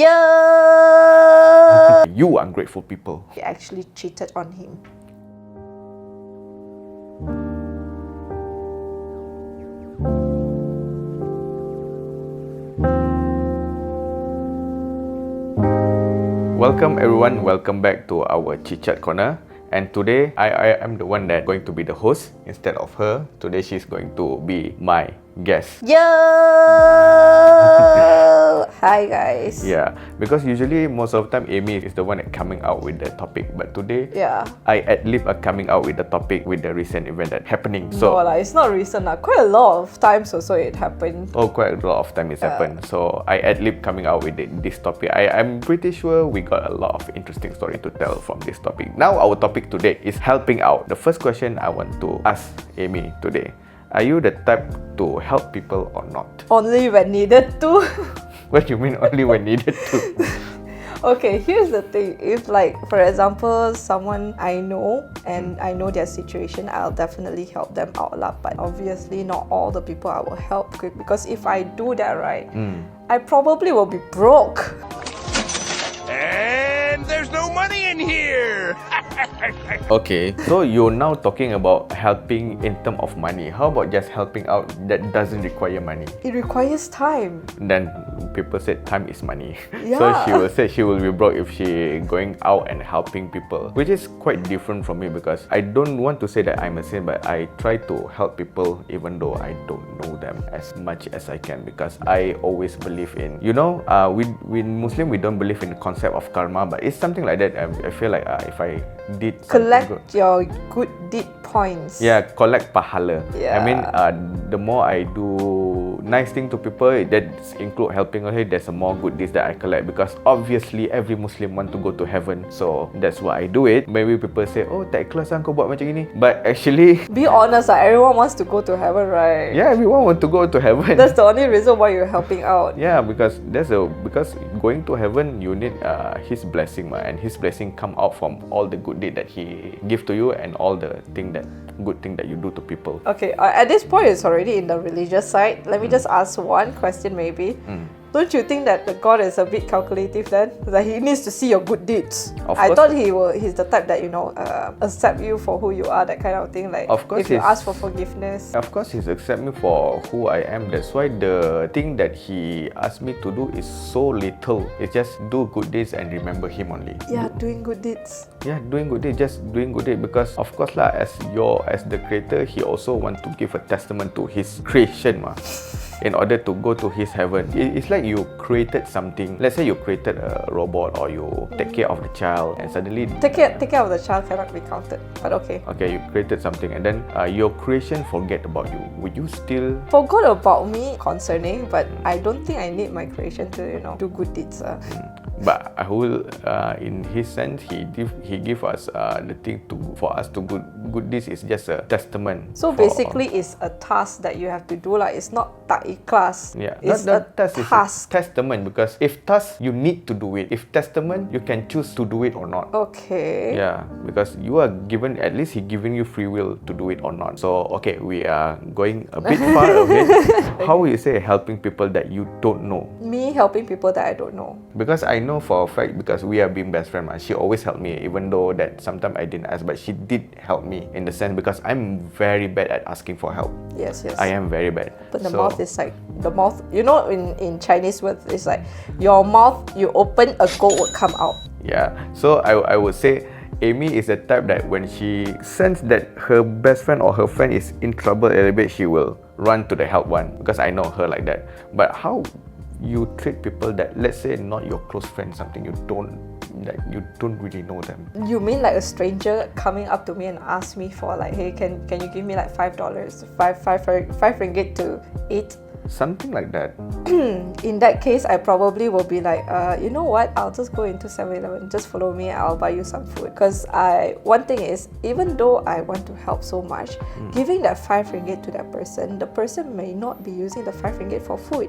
Yo! You ungrateful people. He actually cheated on him. Welcome everyone, welcome back to our Chit Chat Corner. And today, I am the one that's going to be the host instead of her. Today, she's going to be my guest. Yo! Hi guys. Yeah, because usually most of the time Amy is the one that coming out with the topic, but today I ad-lib are coming out with the topic with the recent event that happening. So no, it's not recent. Quite a lot of times also it happened. Oh, quite a lot of time it's happened. So I ad-lib coming out with this topic. I'm pretty sure we got a lot of interesting story to tell from this topic. Now our topic today is helping out. The first question I want to ask Amy today: are you the type to help people or not? Only when needed to. What do you mean only when needed to? Okay, here's the thing. If for example, someone I know and I know their situation, I'll definitely help them out lah. But obviously not all the people I will help, because if I do that right, I probably will be broke. And there's no money in here! Okay, so you're now talking about helping in terms of money. How about just helping out that doesn't require money? It requires time. Then people said time is money. Yeah. So she will say she will be broke if she going out and helping people, which is quite different from me, because I don't want to say that I'm a saint, but I try to help people even though I don't know them as much as I can, because I always believe in, we Muslim, we don't believe in the concept of karma, but it's something like that. I feel like if I did collect good, your good deed points. Yeah, collect pahala. Yeah. I mean, the more I do nice thing to people, that include helping her, there's a more good deeds that I collect, because obviously every Muslim want to go to heaven, so that's why I do it. Maybe people say, oh, tak ikhlas kau buat macam ini, but actually, be honest, everyone wants to go to heaven, right? yeah, everyone want to go to heaven. That's the only reason why you're helping out. Yeah, because because going to heaven, you need His blessing, and His blessing come out from all the good deed that He give to you and all the good thing that you do to people. Okay, at this point, it's already in the religious side. Let me just ask one question, maybe. Don't you think that the God is a bit calculative then? That He needs to see your good deeds. I thought He's the type that accept you for who you are, that kind of thing. Like, of course, if you ask for forgiveness. Of course, He's accept me for who I am. That's why the thing that He asked me to do is so little. It's just do good deeds and remember Him only. Yeah, doing good deeds. Yeah, doing good deeds, just doing good deeds, because of course lah, as the creator, He also want to give a testament to His creation in order to go to His heaven. It's like you created something. Let's say you created a robot, or you take care of the child, and suddenly take care of the child cannot be counted, but okay. Okay, you created something, and then your creation forget about you. Would you still forgot about me concerning? But I don't think I need my creation to do good deeds. But I will, in His sense, He give us the thing for us to good deeds is just a testament. So basically, it's a task that you have to do. It's not tak ikhlas. Yeah, it's not a task. task. It's a testament, because if task, you need to do it. If testament, you can choose to do it or not. Okay. Yeah, because you are given, at least He giving you free will to do it or not. So okay, we are going a bit far ahead. How will you say helping people that you don't know? Me helping people that I don't know. Because I know for a fact, because we have been best friends, she always helped me, even though that sometimes I didn't ask, but she did help me in the sense, because I'm very bad at asking for help. Yes. I am very bad. But the mouth is like, in Chinese words, it's like your mouth, you open, a gold will come out. Yeah, so I would say Amy is the type that when she sense that her best friend or her friend is in trouble a little bit, she will run to the help one, because I know her like that. But how you treat people that, let's say, not your close friend, something you don't really know them? You mean like a stranger coming up to me and ask me for hey, can you give me like $5, five ringgit to eat? Something like that. In that case, I probably will be like, you know what? I'll just go into 7-Eleven. Just follow me. I'll buy you some food. Because one thing is, even though I want to help so much, giving that 5 ringgit to that person, the person may not be using the 5 ringgit for food.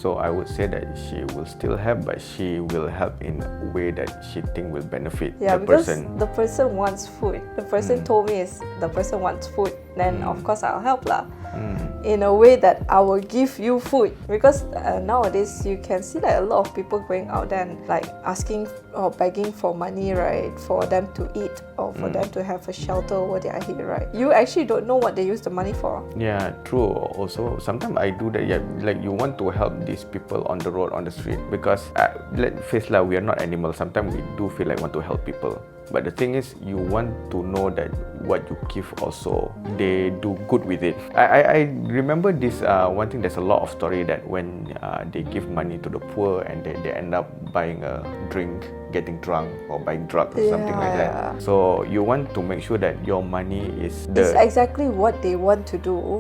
So I would say that she will still help, but she will help in a way that she think will benefit the person. Yeah, because the person wants food. The person told me the person wants food. then of course I'll help lah. In a way that I will give you food, because nowadays you can see like a lot of people going out there and like asking or begging for money, right, for them to eat or for them to have a shelter over their head, right? You actually don't know what they use the money for. Yeah, true. Also, sometimes I do that. Yeah, like you want to help these people on the road, on the street, because let's face it, we are not animals. Sometimes we do feel like want to help people. But the thing is, you want to know that what you give also, they do good with it. I remember this one thing, there's a lot of story that when they give money to the poor and they end up buying a drink, getting drunk or buying drugs or something like that. So you want to make sure that your money is It's exactly what they want to do.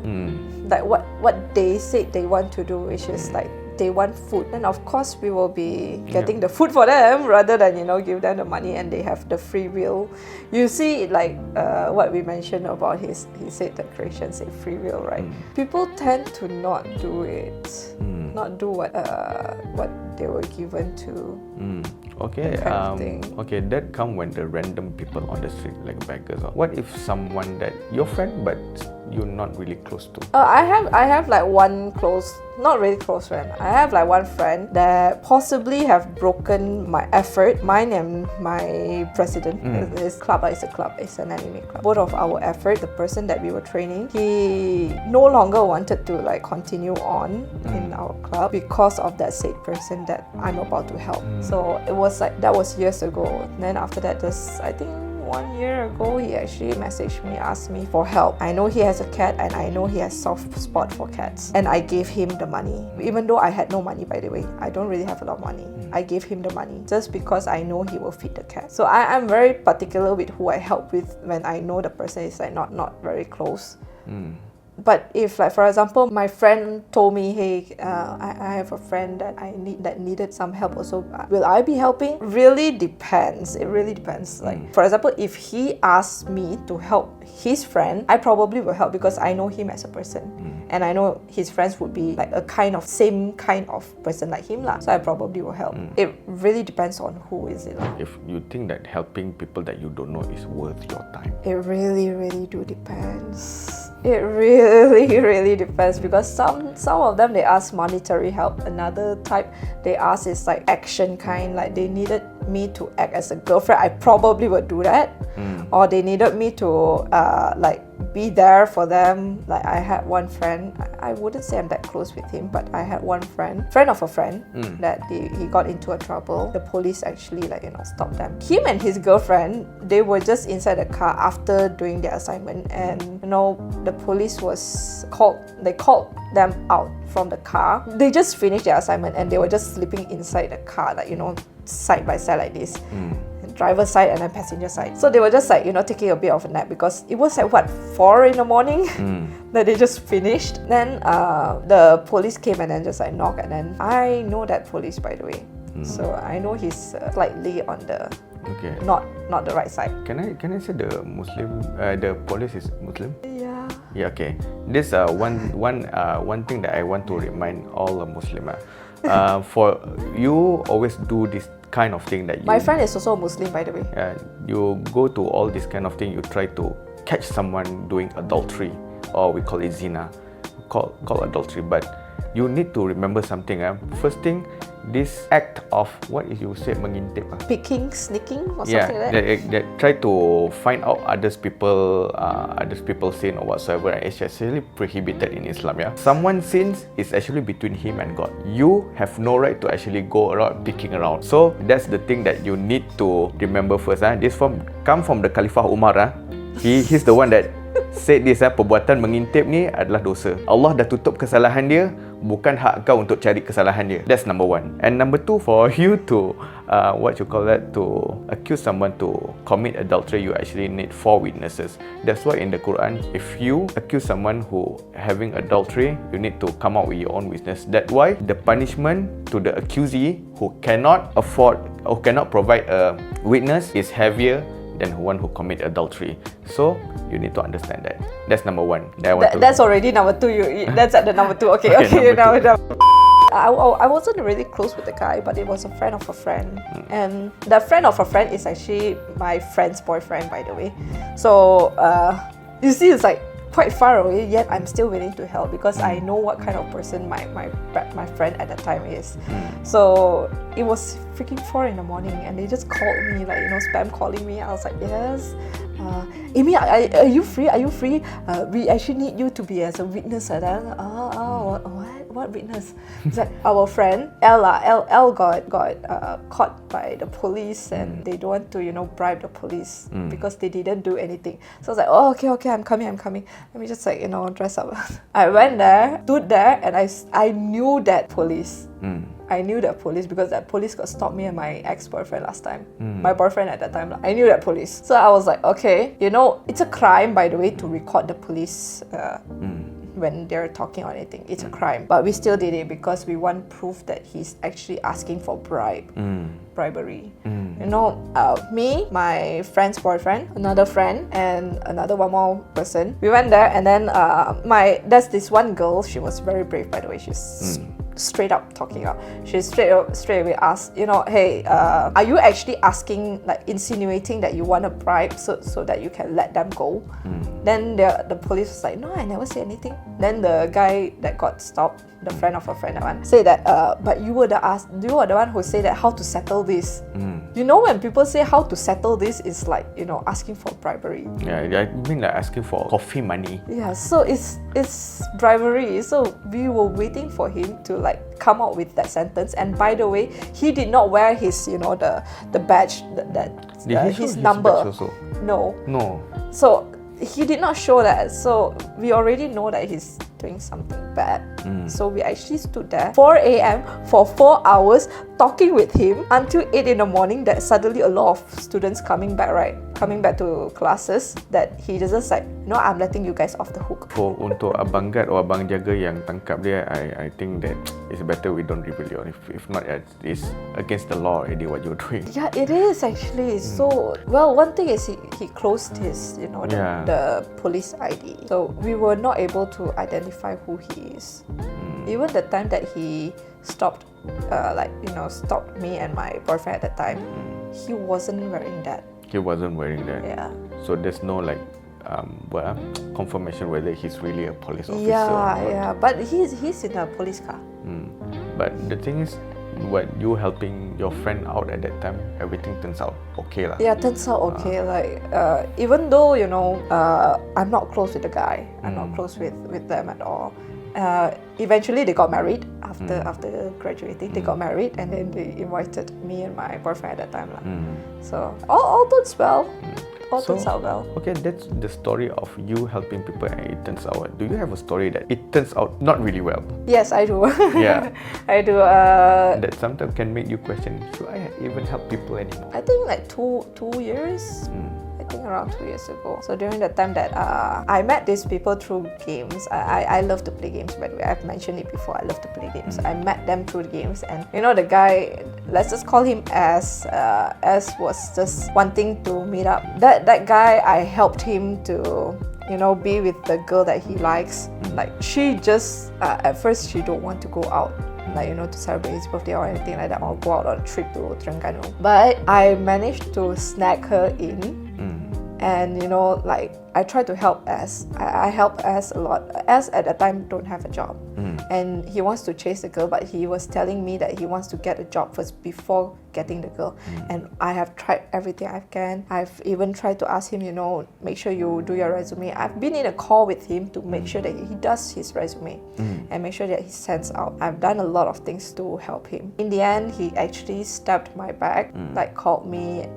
Like what they said they want to do, which is like they want food, and of course we will be getting the food for them rather than give them the money and they have the free will. You see, like what we mentioned about he said that creation said free will, right? People tend to not do it, not do what they were given to. Okay, okay, that come when the random people on the street, like beggars. What if someone that your friend but you're not really close to? I have like one close, not really close friend. I have like one friend that possibly have broken my effort, mine and my president. His club is a club, it's an anime club. Both of our effort, the person that we were training, he no longer wanted to like continue on in our club because of that said person that I'm about to help. So it was like, that was years ago. Then after that, just I think 1 year ago, he actually messaged me, asked me for help. I know he has a cat and I know he has soft spot for cats. And I gave him the money. Even though I had no money, by the way. I don't really have a lot of money. I gave him the money just because I know he will feed the cat. So I'm very particular with who I help with when I know the person is like not very close. But if, like, for example, my friend told me, hey, I have a friend that that needed some help also, will I be helping? Really depends. It really depends. Like, for example, if he asks me to help his friend, I probably will help because I know him as a person. And I know his friends would be like a same kind of person like him lah. So I probably will help. It really depends on who is it lah. If you think that helping people that you don't know is worth your time, it really do depends. It really depends, because some of them they ask monetary help. Another type they ask is like action kind, like they needed me to act as a girlfriend. I probably would do that. Or they needed me to like be there for them. Like I had one friend, I wouldn't say I'm that close with him, but I had one friend of a friend that he got into a trouble. The police actually stopped them. Him and his girlfriend, they were just inside the car after doing their assignment, and the police was called. They called them out from the car. They just finished their assignment and they were just sleeping inside the car, like side by side like this. Driver's side and then passenger side. So they were just like, taking a bit of a nap because it was like 4 in the morning that they just finished. Then the police came and then just like knocked, and then I know that police, by the way. So I know he's slightly on the not the right side. Can I say the Muslim the police is Muslim? Yeah, okay. This one thing that I want to remind all Muslim. For you always do this kind of thing that you... My friend is also a Muslim, by the way. You go to all this kind of thing, you try to catch someone doing adultery, or we call it zina, call adultery. But you need to remember something. First thing, this act of, what is you say, mengintip? Picking, sneaking or something like that? They try to find out others people's sin or whatsoever. It's actually prohibited in Islam. Someone's sins is actually between him and God. You have no right to actually go around picking around. So that's the thing that you need to remember first. This come from the Khalifah Umar. He's the one that said this, perbuatan mengintip ni adalah dosa. Allah dah tutup kesalahan dia, bukan hak kau untuk cari kesalahan dia. That's number one. And number two, for you to to accuse someone to commit adultery, you actually need 4 witnesses. That's why in the Quran, if you accuse someone who having adultery, you need to come out with your own witness. That's why the punishment to the accusee who cannot afford or cannot provide a witness is heavier than one who commit adultery. So you need to understand that. That's number one. That's already number 2. That's at the number 2. Okay. Now. I wasn't really close with the guy, but it was a friend of a friend. And the friend of a friend is actually my friend's boyfriend, by the way. So you see, it's like quite far away, yet I'm still willing to help because I know what kind of person my friend at that time is. So it was freaking 4 in the morning, and they just called me, like, you know, spam calling me. I was like, yes. Amy, are you free? Are you free? We actually need you to be as a witness. What witness? It's like our friend Elle got caught by the police, and they don't want to, you know, bribe the police because they didn't do anything. So I was like, oh, okay, I'm coming. Let me just, like, you know, dress up. I went there, stood there, and I knew that police. I knew that police because that police got stopped me and my ex-boyfriend last time. My boyfriend at that time. I knew that police. So I was like, okay, you know, it's a crime, by the way, to record the police when they're talking or anything. It's a crime. But we still did it because we want proof that he's actually asking for bribery. You know, me, my friend's boyfriend, another friend, and another one more person. We went there, and then there's this one girl. She was very brave, by the way. She's straight up talking out. She straight away asked, you know, hey, are you actually asking, like, insinuating that you want a bribe so that you can let them go? Then the police was like, no, I never say anything. Then the guy that got stopped, the friend of a friend, that one, say that, but you were the one who said that how to settle this. You know, when people say how to settle this, it's like, you know, asking for bribery. Yeah, I mean, like asking for coffee money. Yeah, so it's bribery. So we were waiting for him to, like, come out with that sentence. And by the way, he did not wear his, you know, the badge his number. Badge also? No. So he did not show that. So we already know that he's doing something bad. So we actually stood there 4 a.m. for 4 hours talking with him until 8 in the morning. That suddenly a lot of students coming back to classes, that he just like, no, I'm letting you guys off the hook. Untuk abang guard or abang jaga yang tangkap dia, I think that it's better we don't reveal your. If not, it's against the law already what you're doing. Yeah, it is actually. So, well, one thing is he closed his, you know, the police ID. So we were not able to identify who he is. Even the time that he stopped me and my boyfriend at the time, he wasn't wearing that. He wasn't wearing that. Yeah. So there's no, like, confirmation whether he's really a police officer. Yeah. But he's in a police car. But the thing is, when you helping your friend out at that time, everything turns out okay lah. Yeah, turns out okay. Like, even though, you know, I'm not close with the guy, I'm not close with them at all. Eventually they got married after graduating. They got married, and then they invited me and my boyfriend at that time lah. So all turns well. All turns out well. Okay, that's the story of you helping people and it turns out well. Do you have a story that it turns out not really well? Yes, I do. Yeah. I do. That sometimes can make you question, should I even help people anymore? I think like two years. I think around 2 years ago. So during the time that I met these people through games. I love to play games, by the way. I've mentioned it before. I love to play games. I met them through the games, and you know, the guy, let's just call him S was just wanting to meet up. That guy, I helped him to, you know, be with the girl that he likes. Like, she just at first she don't want to go out, like, you know, to celebrate his birthday or anything like that, or go out on a trip to Terengganu. But I managed to snag her in. And, you know, like, I try to help S. I help S a lot. S at that time don't have a job. And he wants to chase the girl, but he was telling me that he wants to get a job first before getting the girl. And I have tried everything I can. I've even tried to ask him, you know, make sure you do your resume. I've been in a call with him to make sure that he does his resume and make sure that he sends out. I've done a lot of things to help him. In the end, he actually stabbed my back, like called me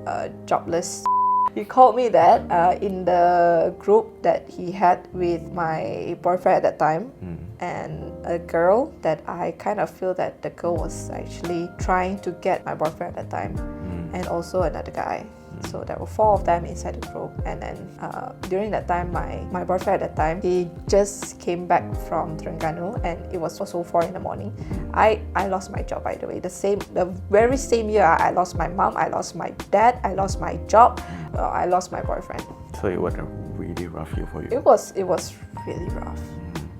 jobless. He called me that in the group that he had with my boyfriend at that time, and a girl that I kind of feel that the girl was actually trying to get my boyfriend at that time, and also another guy. So there were 4 of them inside the group, and then during that time, my boyfriend at that time, he just came back from Terengganu, and it was also 4 in the morning. I lost my job, by the way. The very same year, I lost my mom, I lost my dad, I lost my job, I lost my boyfriend. So it was a really rough year for you. It was really rough.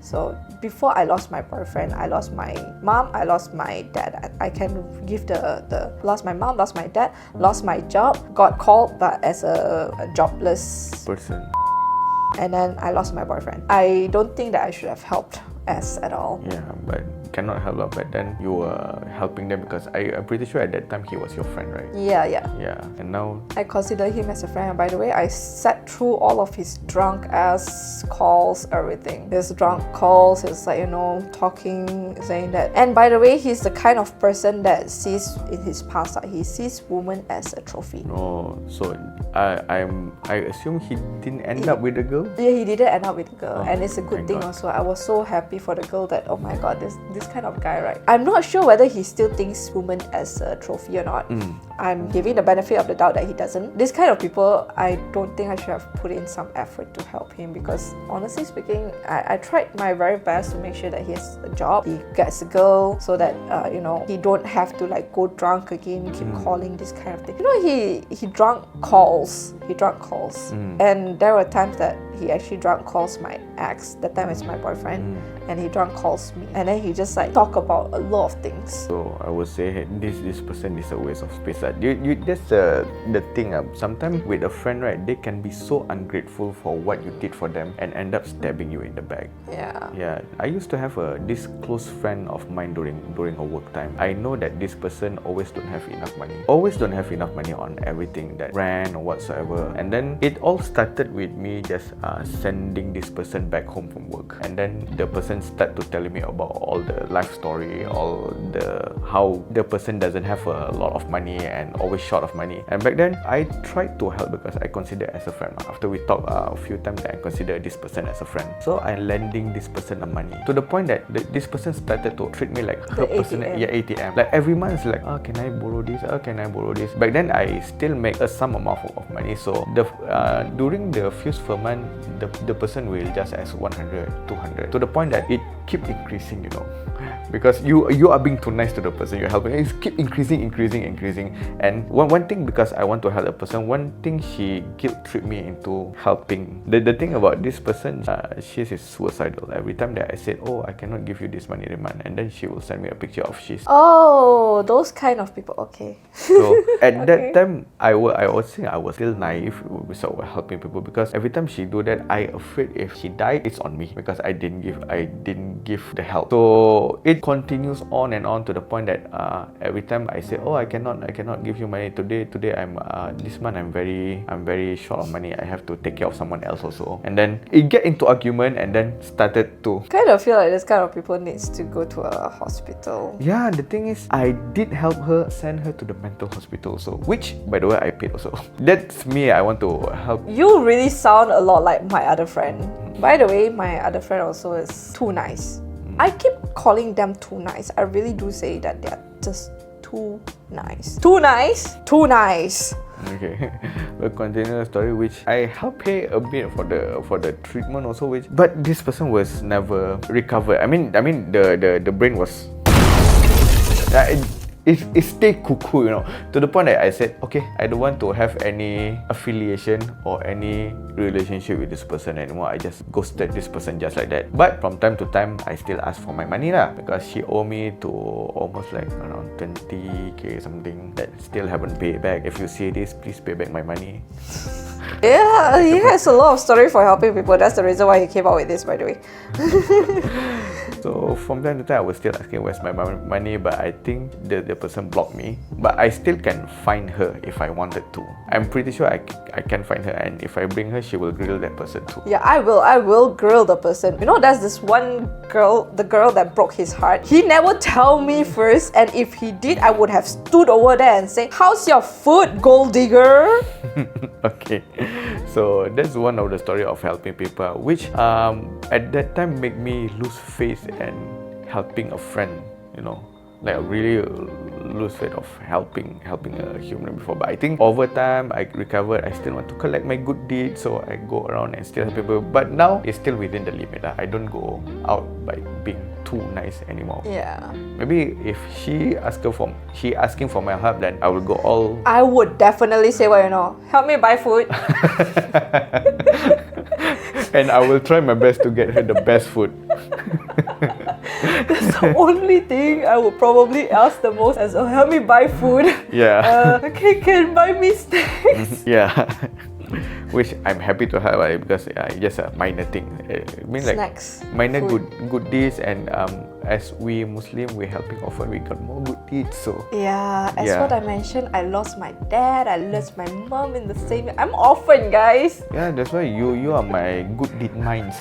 So before I lost my boyfriend, I lost my mom, I lost my dad. I can give the lost my mom, lost my dad, lost my job, got called but as a jobless person. and then I lost my boyfriend. I don't think that I should have helped S at all. Yeah, but cannot help but then you were helping them because I'm pretty sure at that time he was your friend, right? Yeah. Yeah, and now I consider him as a friend. And by the way, I sat through all of his drunk ass calls, everything. His drunk calls, his talking, saying that. And by the way, he's the kind of person that sees in his past, he sees women as a trophy. no, so I assume he didn't end up with the girl. Yeah, he didn't end up with the girl, Oh, and it's a good thank thing God. also. I was so happy for the girl that, oh my god, this kind of guy, right? I'm not sure whether he still thinks women as a trophy or not. I'm giving the benefit of the doubt that he doesn't. This kind of people, I don't think I should have put in some effort to help him, because honestly speaking, I tried my very best to make sure that he has a job, he gets a girl, so that he don't have to like go drunk again, keep calling, this kind of thing. He drunk calls. And there were times that he actually drunk calls my ex. That time it's my boyfriend, and he drunk calls me, and then he just like talk about a lot of things. So I would say, hey, this person is a waste of space. That's the thing. Sometimes with a friend, right, they can be so ungrateful for what you did for them and end up stabbing you in the back. Yeah. I used to have this close friend of mine during a work time. I know that this person always don't have enough money. Always don't have enough money on everything, that rent or whatsoever. And then it all started with me just sending this person back home from work. And then the person started to telling me about all the life story, how the person doesn't have a lot of money and always short of money. And back then, I tried to help because I consider as a friend. After we talked a few times, I consider this person as a friend. So I lending this person the money to the point that this person started to treat me like her person. ATM. Yeah, ATM. Like every month, like, can I borrow this? Can I borrow this? Back then, I still make a some amount of money. So during the first month, the person will just ask 100, 200, to the point that it keep increasing, because you are being too nice to the person you're helping. It's keep increasing. And one thing, because I want to help a person, one thing she guilt trip me into helping. The thing about this person, she is suicidal. Every time that I said, I cannot give you this money every month, and then she will send me a picture of she's. Oh, those kind of people. Okay. So at that time, I was saying I was still naive with helping people, because every time she do that, I afraid if she died, it's on me, because I didn't give the help. So it continues on and on to the point that every time I say, I cannot give you money today. I'm this month I'm very short of money. I have to take care of someone else also. And then it get into argument, and then started to Kind of feel like this kind of people needs to go to a hospital. Yeah, the thing is, I did help her, send her to the mental hospital, so which, by the way, I paid also. That's me. I want to help. You really sound a lot like my other friend. By the way, my other friend also is too nice. I keep calling them too nice. I really do say that they're just too nice. Too nice? Too nice. Okay, we'll continue the story, which I helped pay a bit for the treatment also, but this person was never recovered. I mean the brain was it stayed cuckoo, to the point that I said, okay, I don't want to have any affiliation or any relationship with this person anymore. I just ghosted this person just like that. But from time to time, I still ask for my money lah, because she owe me to almost like around 20k something that still haven't paid back. If you see this, please pay back my money. Yeah, he has a lot of story for helping people. That's the reason why he came out with this, by the way. So from time to time, I was still asking where's my money, but I think the person blocked me. But I still can find her if I wanted to. I'm pretty sure I can find her, and if I bring her, she will grill that person too. Yeah, I will grill the person. There's this one girl, the girl that broke his heart. He never tell me first, and if he did, I would have stood over there and say, "How's your food, gold digger?" Okay, so that's one of the story of helping people, which at that time made me lose faith and helping a friend. Like I really lose faith of helping a human before. But I think over time I recovered. I still want to collect my good deeds, so I go around and still help people. But now it's still within the limit. I don't go out by being too nice anymore. Yeah. Maybe if she asking for my help, then I will go all. I would definitely say, help me buy food. And I will try my best to get her the best food. That's the only thing I would probably ask the most, as help me buy food. Yeah. Okay, can buy me snacks. Yeah. which I'm happy to help because it's just a minor thing. I mean, like Snacks, minor food. good deeds, and as we Muslim, we're helping often. We got more good deeds. So Yeah, as Yeah. what I mentioned, I lost my dad, I lost my mom in the same. I'm orphan, guys. yeah, that's why you are my good deed minds.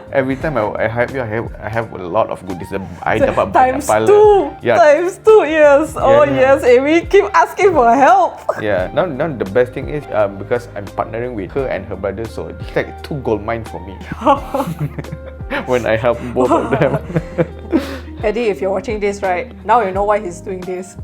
Every time I help you, I have a lot of goodies. I dapat banyak Times pahala. 2. Yeah. Times 2. Yes. Oh Yeah. yes. We keep asking for help. Yeah. Now the best thing is because I'm partnering with her and her brother, so it's like 2 gold mines for me. When I help both of them. Eddie, if you're watching this, right now, you know why he's doing this.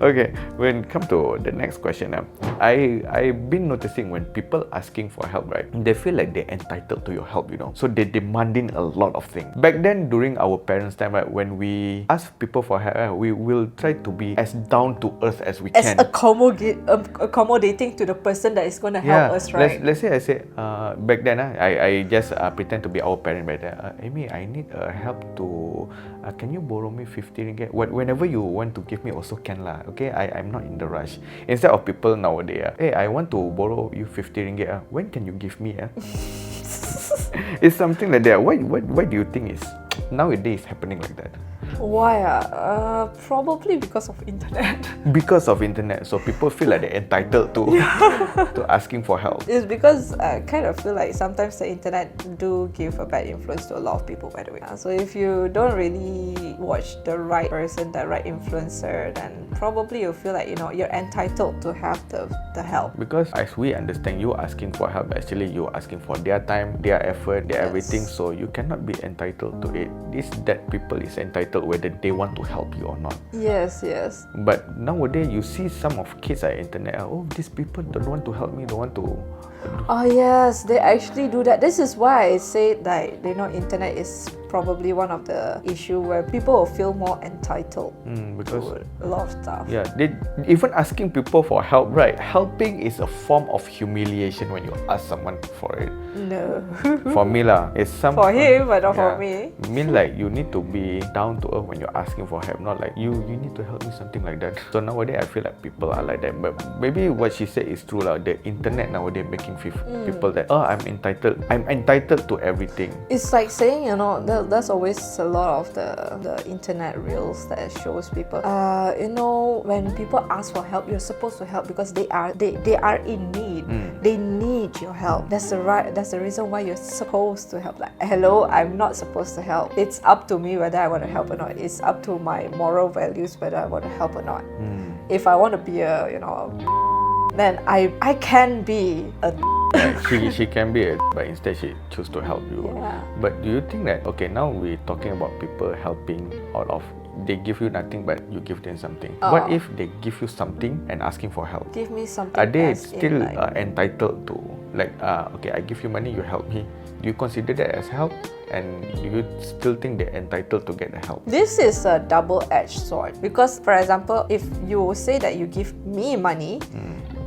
Okay, when come to the next question, I've been noticing when people asking for help, right, they feel like they're entitled to your help, you know. So they're demanding a lot of things. Back then, during our parents' time, right, when we ask people for help, we will try to be as down to earth as we As can. accommodating to the person that is going to help us, right? Let's say I say back then I just pretend to be our parent back then. Amy, I need help to can you borrow me 50 ringgit? Whenever you want to give me also can lah. Okay, I'm not in the rush. Instead of people nowadays, hey, I want to borrow you 50 ringgit. When can you give me? It's something like that. Why do you think is nowadays happening like that? Why? Probably because of internet. Because of internet, so people feel like they're entitled to to asking for help. It's because I kind of feel like sometimes the internet do give a bad influence to a lot of people, by the way. So if you don't really watch the right person, the right influencer, then probably you'll feel like, you know, you're entitled to have the help. Because as we understand, you asking for help, actually you asking for their time, their effort, their Yes. everything, so you cannot be entitled to it. This that people is entitled whether they want to help you or not. Yes, yes. But nowadays you see some of kids at internet, oh, these people don't want to help me, don't want to. Oh yes, they actually do that. This is why I say that, you know, internet is probably one of the issue where people will feel more entitled Because to a lot of stuff. yeah, they even asking people for help, right? Helping is a form of humiliation when you ask someone for it. No. For me lah, it's some For him, but not for me. Mean like you need to be down to earth when you're asking for help, not like you need to help me, something like that. So nowadays I feel like people are like that. But maybe what she said is true lah. The internet nowadays making people that I'm entitled to everything. It's like saying, you know, there's always a lot of the internet reels that shows people. You know, when people ask for help, you're supposed to help because they are in need. They need your help. That's the reason why you're supposed to help. Like, hello, I'm not supposed to help. It's up to me whether I want to help or not. It's up to my moral values whether I want to help or not. If I want to be a, you know, then I can be a. She can be but instead she choose to help you. Yeah. But do you think that, okay, now we're talking about people helping out of, they give you nothing but you give them something. What if they give you something and asking for help? Give me something. Are they as in, still like, entitled to, like, okay, I give you money, you help me. Do you consider that as help? And do you still think they're entitled to get the help? This is a double-edged sword because, for example, if you say that you give me money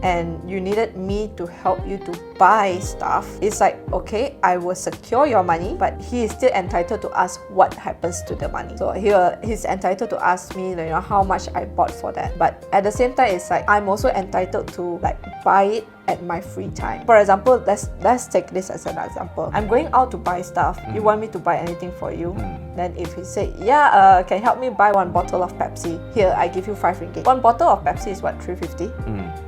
and you needed me to help you to buy stuff, it's like, okay, I will secure your money, but he is still entitled to ask what happens to the money. So he's entitled to ask me, you know, how much I bought for that. But at the same time, it's like I'm also entitled to like buy it at my free time. For example, let's take this as an example. I'm going out to buy stuff. You want me to buy anything for you? Then if he say, yeah, can you help me buy 1 bottle of Pepsi? Here, I give you 5 ringgit. 1 bottle of Pepsi is what, 350?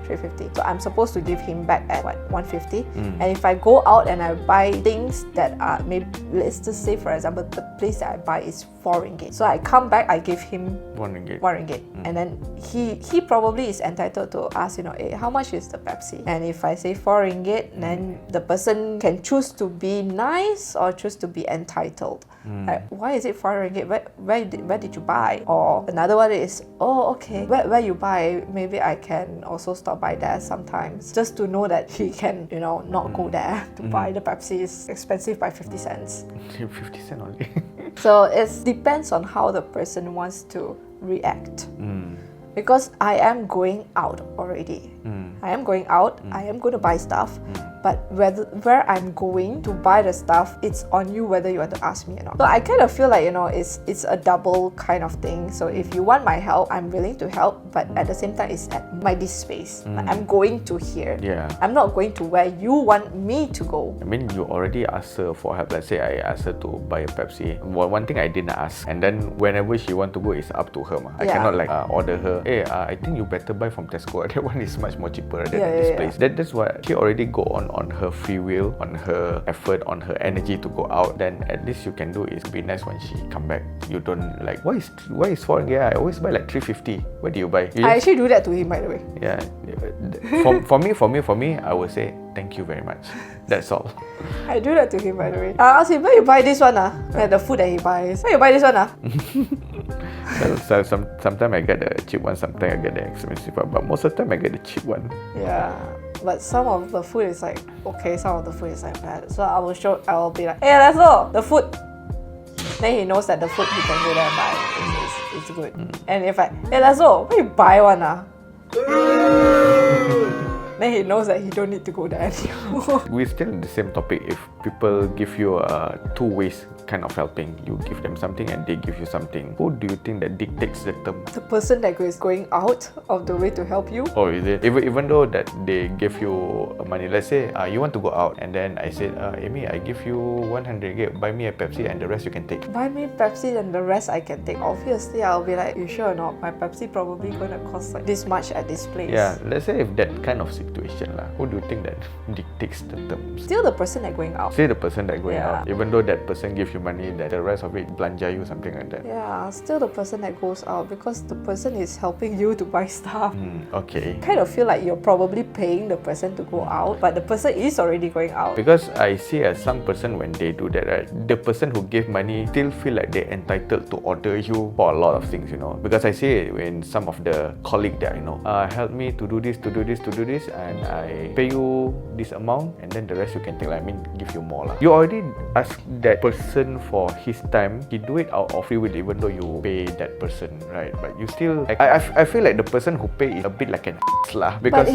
350. So I'm supposed to give him back at what, 150? And if I go out and I buy things that are, maybe let's just say, for example, the place that I buy is 4 ringgit. So I come back, I give him 1 ringgit. 1 ringgit. And then he probably is entitled to ask, you know, hey, how much is the Pepsi? And if I say 4 ringgit, then the person can choose to be nice or choose to be entitled. Like, why is it 4 ringgit? Where did you buy? Or another one is, oh, okay, where you buy? Maybe I can also stop by there sometimes, just to know that he can, you know, not go there to buy the Pepsi. Is expensive by 50 cents. 50 cents only. So it depends on how the person wants to react. Because I am going out already. I am going out, I am going to buy stuff. but where I'm going to buy the stuff, it's on you whether you want to ask me or not. So I kind of feel like, it's a double kind of thing. So if you want my help, I'm willing to help, but at the same time, it's at my this space. Like, I'm going to here. Yeah. I'm not going to where you want me to go. I mean, you already asked her for help. Let's say I asked her to buy a Pepsi. One thing I didn't ask, and then whenever she want to go, it's up to her. I cannot order her, hey, I think you better buy from Tesco. That one is much more cheaper than this place. That's what she already go on her free will, on her effort, on her energy to go out. Then at least you can do is be nice when she come back. You don't like, why is foreign? Yeah, I always buy like 350. Where do you buy? I actually do that to him, by the way. Yeah. For me, I would say thank you very much. That's all. I do that to him, by the way. I ask him, where you buy this one? Like the food that he buys. Where you buy this one? So sometimes I get the cheap one, sometimes I get the expensive one, but most of the time I get the cheap one. Yeah, but some of the food is like okay, some of the food is like bad. So I will be like, hey, let's go, the food. Then he knows that the food he can go there and buy it's good. And if hey, let's go, where you buy one? Then he knows that he don't need to go there anymore. We're still in the same topic. If people give you two ways kind of helping, you give them something and they give you something, who do you think that dictates the term? The person that is going out of the way to help you. Oh, is it? Even though that they give you money, let's say you want to go out and then I said, Amy, I give you 100 ringgit, buy me a Pepsi and the rest you can take. Buy me Pepsi and the rest I can take. Obviously, I'll be like, you sure or not? My Pepsi probably gonna cost like this much at this place. Yeah, let's say if that kind of situation lah, who do you think that dictates the terms? Still the person that going out. Still the person that going out. Even though that person gives you money, that the rest of it belanja you, something like that. Yeah, still the person that goes out because the person is helping you to buy stuff. Okay. Kind of feel like you're probably paying the person to go out, but the person is already going out. Because I see as some person when they do that, right, the person who gave money still feel like they're entitled to order you for a lot of things, Because I see it in some of the colleague that I know, help me to do this, and I pay you this amount, and then the rest you can take. Like, I mean, give you more lah. You already ask that person for his time. He do it out of free will, even though you pay that person, right? But you still, I feel like the person who pay is a bit like an ass lah. Because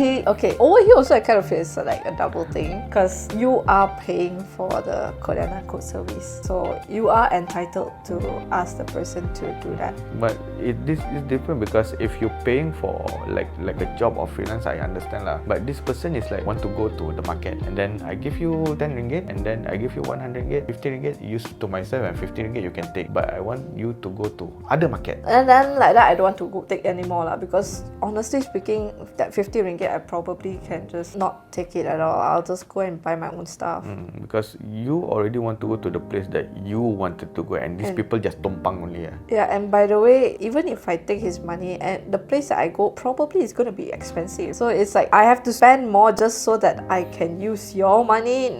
over here also I kind of feel it's like a double thing because you are paying for the code and code service, so you are entitled to ask the person to do that. But this is different because if you're paying for like a job or freelance, I understand lah. But this person is like want to go to the market and then I give you 10 ringgit and then I give you 100 ringgit, 50 ringgit use to myself and 50 ringgit you can take. But I want you to go to other market. And then like that I don't want to go take anymore lah, because honestly speaking, that 50 ringgit I probably can just not take it at all. I'll just go and buy my own stuff. Because you already want to go to the place that you wanted to go and these people just tumpang only. Yeah, and by the way, even if I take his money and the place that I go probably is going to be expensive. So it's like I have to spend more just so that I can use your money.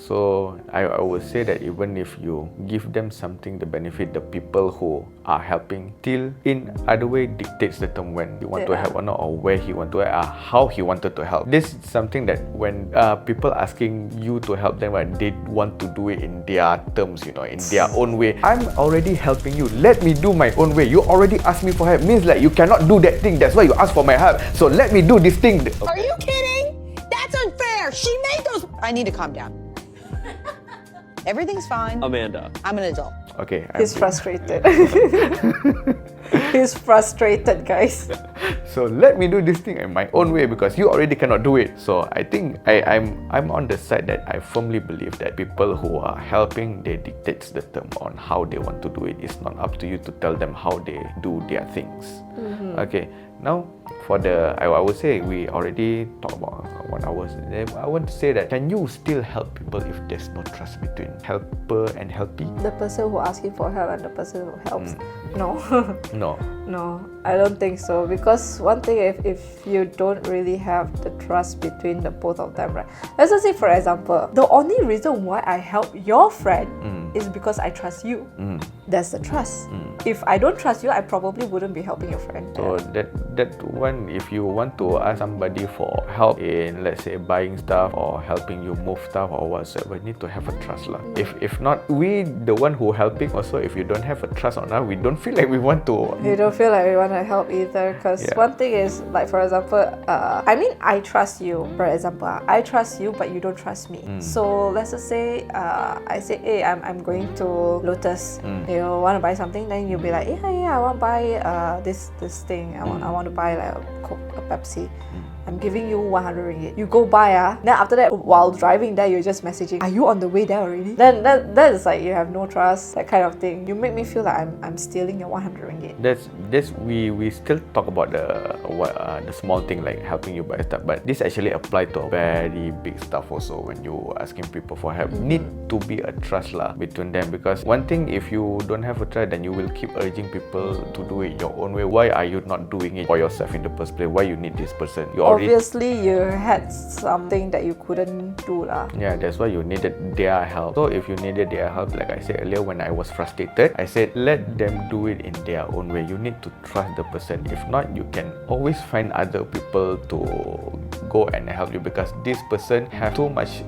So I would say that even if you give them something to benefit the people who are helping, still in other way dictates the term when you want to help or not, or where he want to help, how he wanted to help. This is something that when people asking you to help them, they want to do it in their terms, in their own way. I'm already helping you. Let me do my own way. You already asked me for help. Means like you cannot do that thing. That's why you asked for my help. So let me do this thing. Are you kidding? That's unfair. She made those. I need to calm down. Everything's fine. Amanda. I'm an adult. Okay. He's frustrated. He's frustrated, guys. So let me do this thing in my own way because you already cannot do it. So I think I'm on the side that I firmly believe that people who are helping, they dictates the term on how they want to do it. It's not up to you to tell them how they do their things. Okay. Now for I would say we already talked about 1 hour. I want to say that can you still help people if there's no trust between helper and helpee? The person who asking for help and the person who helps. No. No, I don't think so. Because one thing, if you don't really have the trust between the both of them, right? Let's just say, for example, the only reason why I help your friend is because I trust you. There's the trust. If I don't trust you, I probably wouldn't be helping your friend. So that one, if you want to ask somebody for help in, let's say, buying stuff or helping you move stuff or whatsoever, need to have a trust lah. If not, we the one who helping also, if you don't have a trust on us, we don't feel like we want to. You don't feel like we want to help either, because one thing is, like, for example, I mean, I trust you. For example, I trust you, but you don't trust me. So let's just say I say, hey, I'm going to Lotus. You know, want to buy something, then you'll be like, yeah, I want to buy this thing. I want to buy like a Coke, a Pepsi. I'm giving you 100 ringgit. You go buy Then after that, while driving there, you're just messaging, are you on the way there already? Then that is like, you have no trust, that kind of thing. You make me feel like I'm stealing your 100 ringgit. That's we still talk about the small thing like helping you buy stuff, but this actually apply to very big stuff also. When you asking people for help, need to be a trust lah between them, because one thing, if you don't have a trust, then you will keep urging people to do it your own way. Why are you not doing it for yourself in the first place? Why you need this person? Obviously, you had something that you couldn't do lah. Yeah, that's why you needed their help. So if you needed their help, like I said earlier, when I was frustrated, I said let them do it in their own way. You need to trust the person. If not, you can always find other people to go and help you, because this person have too much.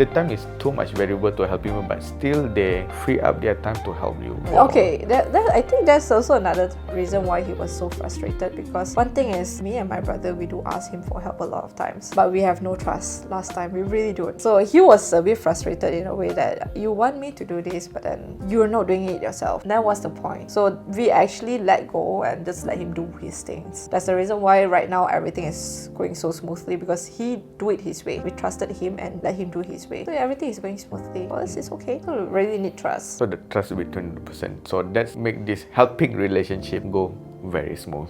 The time is too much variable to help you, but still they free up their time to help you. Okay, that I think that's also another reason why he was so frustrated, because one thing is, me and my brother, we do ask him for help a lot of times, but we have no trust last time. We really don't. So he was a bit frustrated in a way that you want me to do this, but then you're not doing it yourself. Then what's the point? So we actually let go and just let him do his things. That's the reason why right now everything is going so smoothly, because he do it his way. We trusted him and let him do his way. So everything is going smoothly. For us, it's okay. So we really need trust. So the trust between the person. So that's make this helping relationship go very smooth.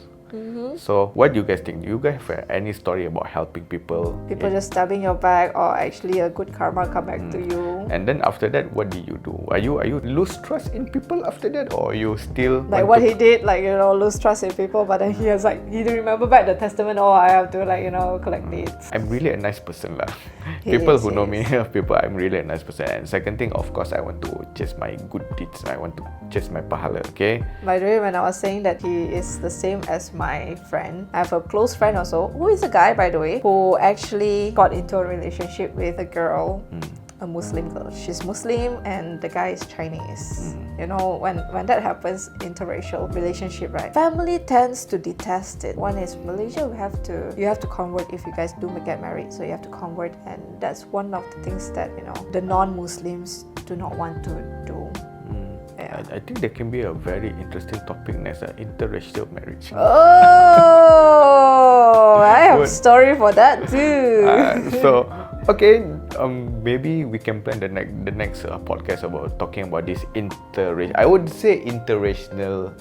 So what do you guys think? Do you guys have any story about helping people? People just stabbing your back, or actually a good karma come back to you. And then after that, what did you do? Are you lose trust in people after that, or you still like what he did, like, you know, lose trust in people, but then he was like, he didn't remember back the testament. Oh, I have to, like, you know, collect it. I'm really a nice person lah. People who know me, I'm really a nice person. And second thing, of course, I want to chase my good deeds. I want to chase my pahala. Okay. By the way, when I was saying that he is the same as my friend, I have a close friend also, who is a guy, by the way, who actually got into a relationship with a girl, a Muslim girl. She's Muslim and the guy is Chinese. You know, when that happens, interracial relationship, right? Family tends to detest it. One is Malaysia, you have to convert if you guys do get married. So you have to convert, and that's one of the things that, you know, the non-Muslims do not want to do. I think there can be a very interesting topic next, interracial marriage. Oh, I have a story for that too. So, okay, maybe we can plan the next podcast about talking about this interracial. I would say interracial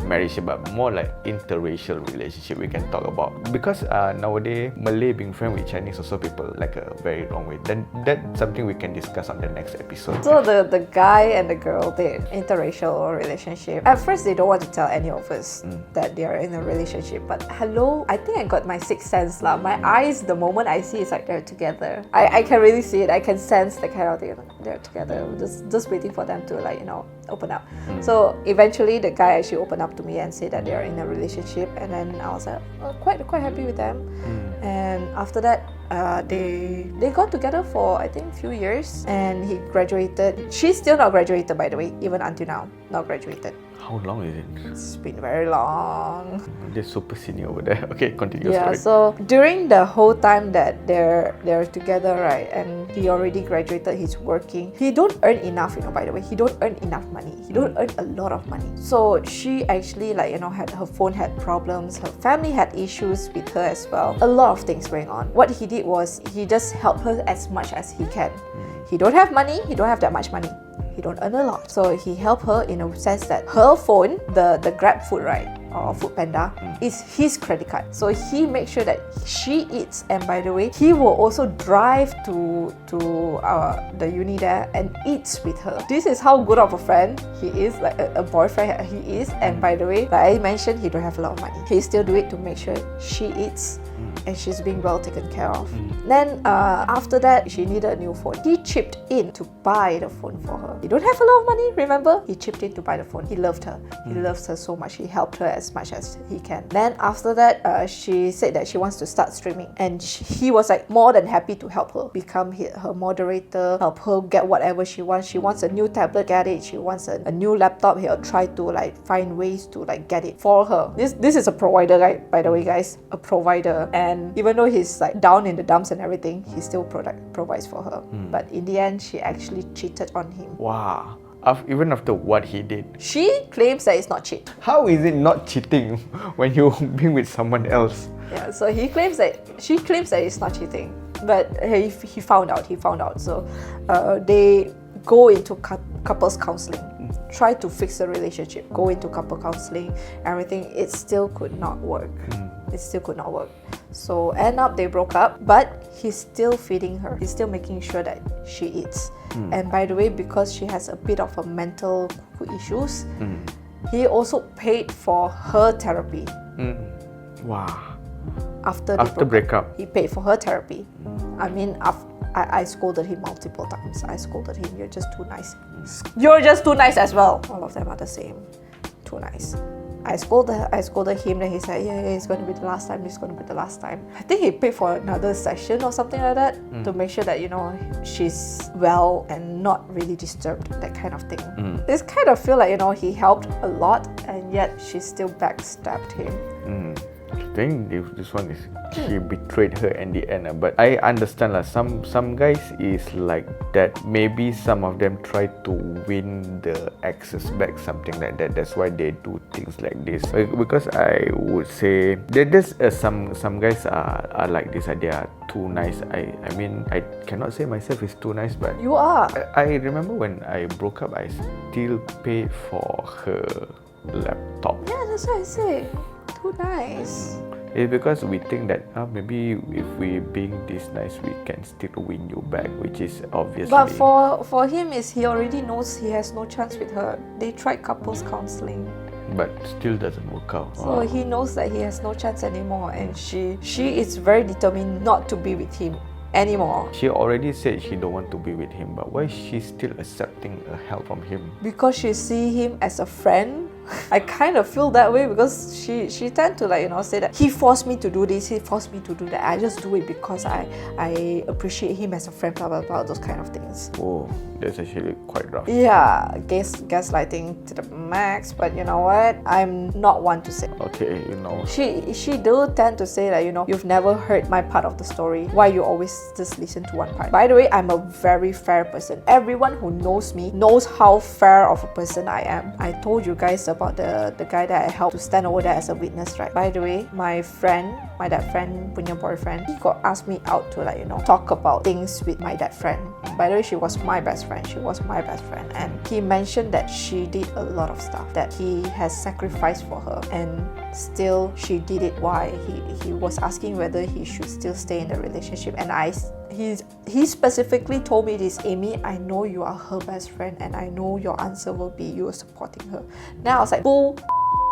marriage, but more like interracial relationship we can talk about, because nowadays Malay being friend with Chinese also people like a very wrong way. Then that's something we can discuss on the next episode. So the guy and the girl, they interracial relationship. At first, they don't want to tell any of us that they are in a relationship. But hello, I think I got my sixth sense lah. My eyes, the moment I see, it's like they're together. I can really see it. I can sense the kind of thing. They're together. Just waiting for them to, like, you know, open up. So eventually, the guy actually opened up to me and said that they are in a relationship. And then I was like, quite happy with them. And after that, they got together for, I think, a few years, and he graduated. She's still not graduated, by the way, even until now, not graduated. How long is it? It's been very long. They're super senior over there. Okay, continue. Yeah, so during the whole time that they're together, right, and he already graduated, he's working. He don't earn enough, you know, by the way. He don't earn enough money. He don't earn a lot of money. So she actually, like, you know, had her phone had problems. Her family had issues with her as well. A lot of things going on. What he did was he just helped her as much as he can. He don't have money. He don't have that much money. He don't earn a lot. So he helped her in a sense that her phone, the Grab food, right, or Food Panda is his credit card. So he makes sure that she eats, and by the way, he will also drive to the uni there and eats with her. This is how good of a friend he is, like a boyfriend he is. And by the way, like I mentioned, he don't have a lot of money. He still do it to make sure she eats and she's being well taken care of. Then after that, she needed a new phone. He chipped in to buy the phone for her. He don't have a lot of money, remember? He chipped in to buy the phone. He loved her. He loves her so much. He helped her as much as he can. Then after that, she said that she wants to start streaming, and he was like more than happy to help her become her moderator, help her get whatever she wants. She wants a new tablet, get it. She wants a new laptop. He'll try to like find ways to like get it for her. This is a provider, right? By the way, guys, a provider. And even though he's like down in the dumps and everything, he still provides for her. But in the end, she actually cheated on him. Wow. Even after what he did. She claims that it's not cheat. How is it not cheating when you're being with someone else? Yeah, so she claims that it's not cheating. But he found out. So they go into couples counseling. Try to fix the relationship. Go into couple counseling. Everything. It still could not work. It still could not work. So end up they broke up, but he's still feeding her. He's still making sure that she eats. And by the way, because she has a bit of a mental issues, he also paid for her therapy. Wow. After breakup, he paid for her therapy. I mean, I scolded him multiple times. I scolded him, you're just too nice. You're just too nice as well. All of them are the same. Too nice. I scolded him, then he said, yeah, it's going to be the last time, it's going to be the last time. I think he paid for another session or something like that to make sure that, she's well and not really disturbed, that kind of thing. It's kind of feel like, he helped a lot and yet she still backstabbed him. I think this one is he betrayed her in the end. But I understand some guys is like that. Maybe some of them try to win the exes back, something like that. That's why they do things like this. Because I would say there's some guys are like this. They are too nice. I mean, I cannot say myself is too nice, but you are. I remember when I broke up, I still paid for her laptop. Yeah, that's what I say. Too nice. It's because we think that maybe if we being this nice, we can still win you back, which is obviously. But for him, is he already knows he has no chance with her. They tried couples counseling, but still doesn't work out. So he knows that he has no chance anymore, and she is very determined not to be with him anymore. She already said she don't want to be with him, but why is she still accepting help from him? Because she see him as a friend. I kind of feel that way because she tend to say that he forced me to do this, he forced me to do that. I just do it because I appreciate him as a friend, blah blah blah, those kind of things. Oh, that's actually quite rough. Yeah, gaslighting to the max. But you know what? I'm not one to say. Okay, She do tend to say that you've never heard my part of the story. Why you always just listen to one part? By the way, I'm a very fair person. Everyone who knows me knows how fair of a person I am. I told you guys about the guy that I helped to stand over there as a witness, right? By the way, my dad friend punya boyfriend, he got asked me out to talk about things with my dad friend. By the way, she was my best friend. And he mentioned that she did a lot of stuff that he has sacrificed for her, and still she did it. Why? He was asking whether he should still stay in the relationship, and he specifically told me this, Amy, I know you are her best friend and I know your answer will be you are supporting her. Then I was like, bull,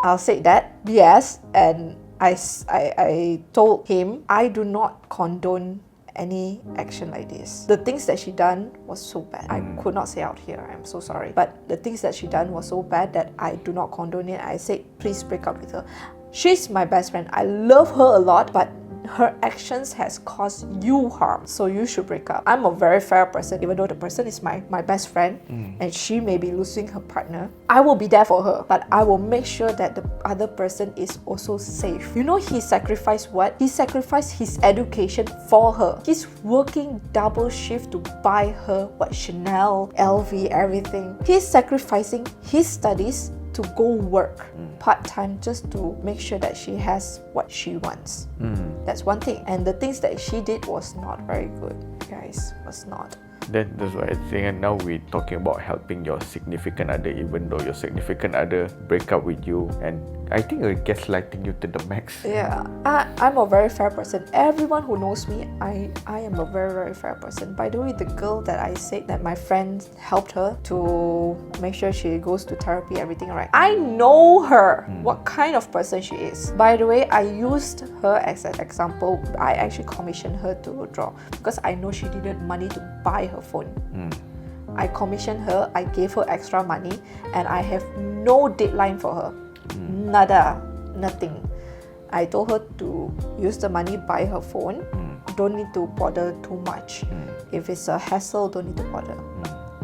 I'll say that, yes. And I told him, I do not condone any action like this. The things that she done was so bad. I could not say out here, I'm so sorry. But the things that she done was so bad that I do not condone it. I said, please break up with her. She's my best friend. I love her a lot, but her actions has caused you harm, so you should break up. I'm a very fair person, even though the person is my best friend and she may be losing her partner. I will be there for her, but I will make sure that the other person is also safe. He sacrificed what? He sacrificed his education for her. He's working double shift to buy her Chanel, LV, everything. He's sacrificing his studies to go work part-time just to make sure that she has what she wants. That's one thing. And the things that she did was not very good, guys. Was not. That's why I think, and now we're talking about helping your significant other, even though your significant other break up with you, and I think we're gaslighting you to the max. Yeah, I'm a very fair person. Everyone who knows me, I am a very, very fair person. By the way, the girl that I said that my friend helped her to make sure she goes to therapy, everything, right? I know her, what kind of person she is. By the way, I used her as an example. I actually commissioned her to draw because I know she needed money to buy her phone. I commissioned her, I gave her extra money, and I have no deadline for her. Nada, nothing. I told her to use the money, buy her phone. Don't need to bother too much. If it's a hassle, don't need to bother.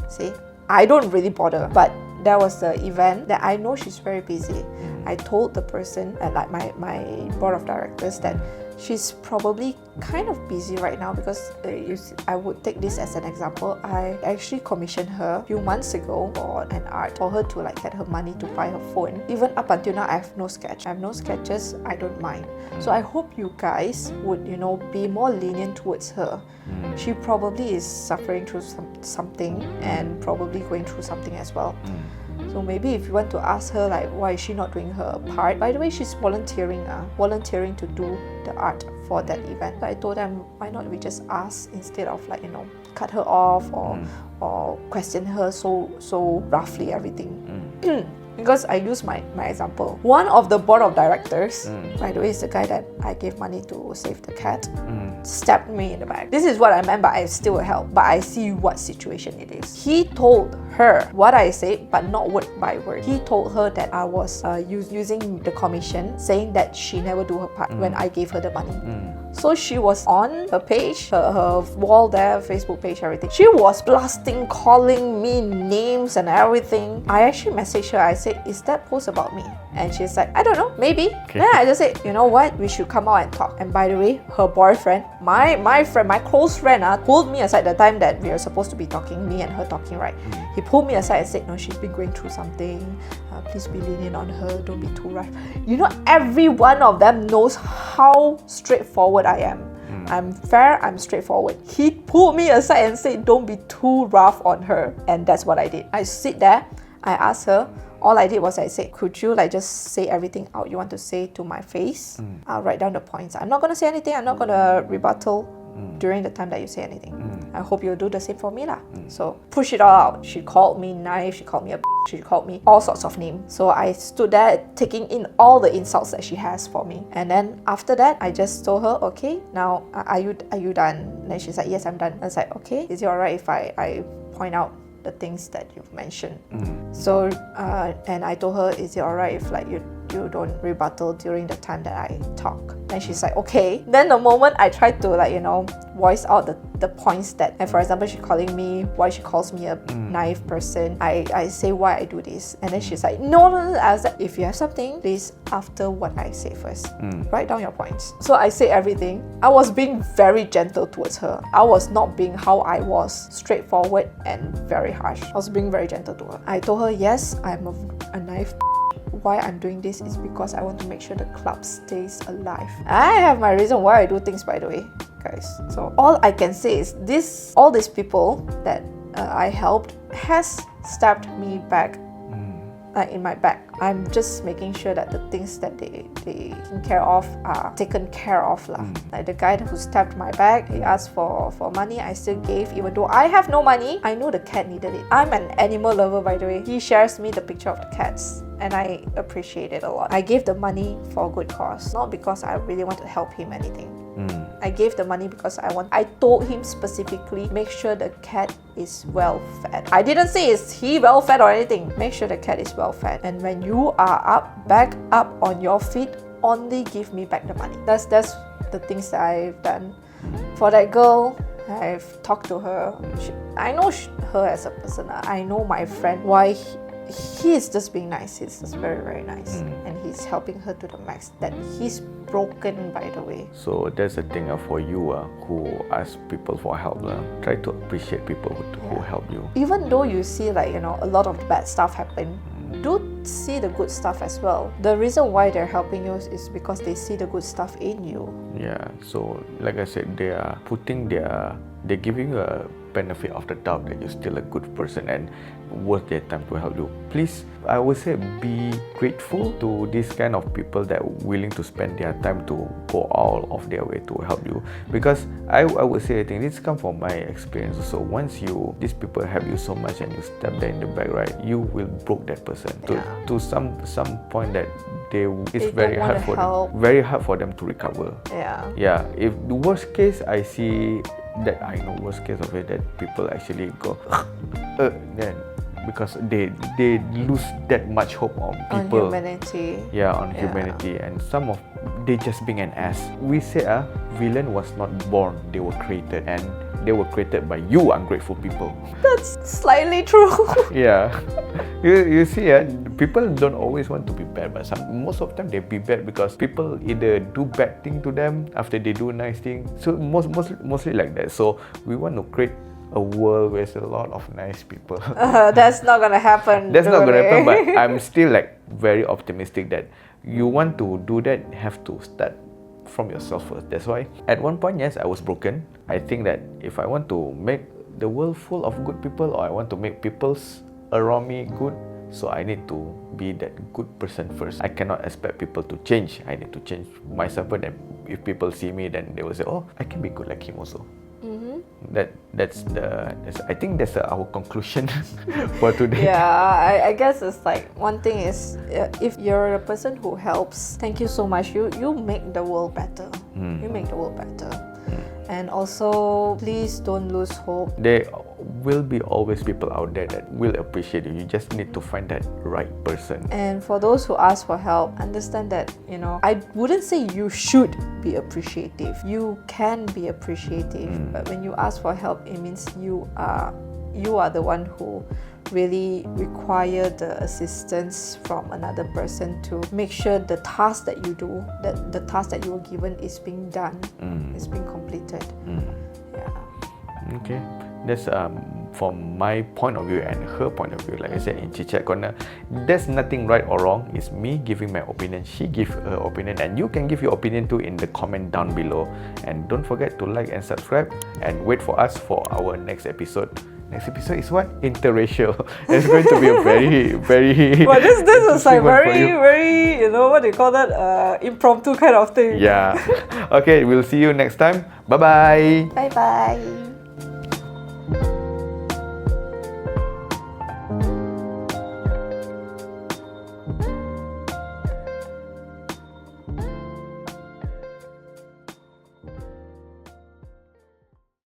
See, I don't really bother, but there was the event that I know she's very busy. I told the person, like my board of directors, that she's probably kind of busy right now because I would take this as an example. I actually commissioned her a few months ago for an art for her to like get her money to buy her phone. Even up until now, I have no sketch. I have no sketches. I don't mind. So I hope you guys would, be more lenient towards her. She probably is suffering through something and probably going through something as well. So maybe if you want to ask her like why is she not doing her part. By the way, she's volunteering to do the art for that event. So I told them, why not we just ask instead of like cut her off or question her so roughly everything. Because I use my example. One of the board of directors, by the way, is the guy that I gave money to save the cat, stabbed me in the back. This is what I meant by I still help, but I see what situation it is. He told her what I said, but not word by word. He told her that I was using the commission, saying that she never do her part when I gave her the money. So she was on her page, her wall there, Facebook page, everything. She was blasting, calling me names and everything. I actually messaged her. I said, is that post about me? And she's like, I don't know, maybe. Okay. Then I just said, you know what? We should come out and talk. And by the way, her boyfriend, my friend, my close friend, pulled me aside the time that we were supposed to be talking, me and her talking, right? He pulled me aside and said, no, she's been going through something. Please be lenient on her. Don't be too rough. Every one of them knows how straightforward I am. I'm fair, I'm straightforward. He pulled me aside and said, don't be too rough on her. And that's what I did. I sit there, I asked her, all I did was I said, could you just say everything out you want to say to my face? I'll write down the points. I'm not going to say anything. I'm not going to rebuttal during the time that you say anything. I hope you'll do the same for me lah. So push it all out. She called me knife, she called me a bitch, she called me all sorts of names. So I stood there taking in all the insults that she has for me. And then after that, I just told her, okay, now are you done? And she's like, yes, I'm done. I was like, okay, is it alright if I point out the things that you've mentioned? So and I told her, is it alright if like you don't rebuttal during the time that I talk? And she's like, okay. Then the moment I tried to voice out the points that, and for example, she's calling me, why she calls me a naive person, I say why I do this. And then she's like, no. I was like, if you have something, please after what I say first. Write down your points. So I say everything. I was being very gentle towards her. I was not being how I was, straightforward and very harsh. I was being very gentle to her. I told her, yes, I'm a naive. Why I'm doing this is because I want to make sure the club stays alive. I have my reason why I do things, by the way, guys. So all I can say is all these people that I helped has stabbed me back, in my back. I'm just making sure that the things that they taken care of are taken care of lah. Like the guy who stabbed my back, he asked for money, I still gave, even though I have no money. I know the cat needed it. I'm an animal lover, by the way. He shares me the picture of the cats, and I appreciate it a lot. I gave the money for a good cause, not because I really want to help him anything. I gave the money because I told him specifically, make sure the cat is well fed. I didn't say is he well fed or anything. Make sure the cat is well fed. And when you are back up on your feet, only give me back the money. That's the things that I've done. For that girl, I've talked to her. I know her as a person. I know my friend, why he is just being nice. He's just very, very nice. And he's helping her to the max. That he's broken, by the way. So that's the thing for you who ask people for help. Try to appreciate people who help you. Even though you see a lot of bad stuff happen, do see the good stuff as well. The reason why they're helping you is because they see the good stuff in you. Yeah, so like I said, they are they're giving you a benefit of the doubt that you're still a good person and worth their time to help you. Please, I would say, be grateful to these kind of people that are willing to spend their time to go all of their way to help you. Because I would say, I think this comes from my experience. So once these people help you so much and you step there in the back, right, you will broke that person to some point that it's very hard for them to recover. Yeah. If the worst case, I see that I know worst case of it that people actually go then because they lose that much hope on people. On humanity. Yeah, on humanity, and they just being an ass. We say villain was not born; they were created, and they were created by you ungrateful people. That's slightly true. Yeah, you see, people don't always want to be bad, but most of the time they be bad because people either do bad thing to them after they do nice thing. So mostly like that. So we want to create a world with a lot of nice people. That's not gonna happen. That's not gonna happen. But I'm still like very optimistic that you want to do that, have to start from yourself first. That's why at one point, yes, I was broken. I think that if I want to make the world full of good people, or I want to make people around me good, so I need to be that good person first. I cannot expect people to change. I need to change myself. But then if people see me, then they will say, oh, I can be good like him also. I think that's our conclusion for today. Yeah, I guess it's like one thing is if you're a person who helps, thank you so much. You make the world better. You make the world better. And also, please don't lose hope. There will be always people out there that will appreciate you. You just need to find that right person. And for those who ask for help, understand that, I wouldn't say you should be appreciative. You can be appreciative. But when you ask for help, it means you are the one who really require the assistance from another person to make sure the task that you do, that the task that you were given is being done, is being completed. Yeah. Okay, that's from my point of view and her point of view. Like I said in Chit Chat Corner, there's nothing right or wrong. It's me giving my opinion, she give her opinion, and you can give your opinion too in the comment down below. And don't forget to like and subscribe and wait for us for our next episode. Next episode is what? Interracial. It's going to be a very Well, this is like very, what do you call that? Impromptu kind of thing. Yeah. Okay, we'll see you next time. Bye-bye. Bye-bye.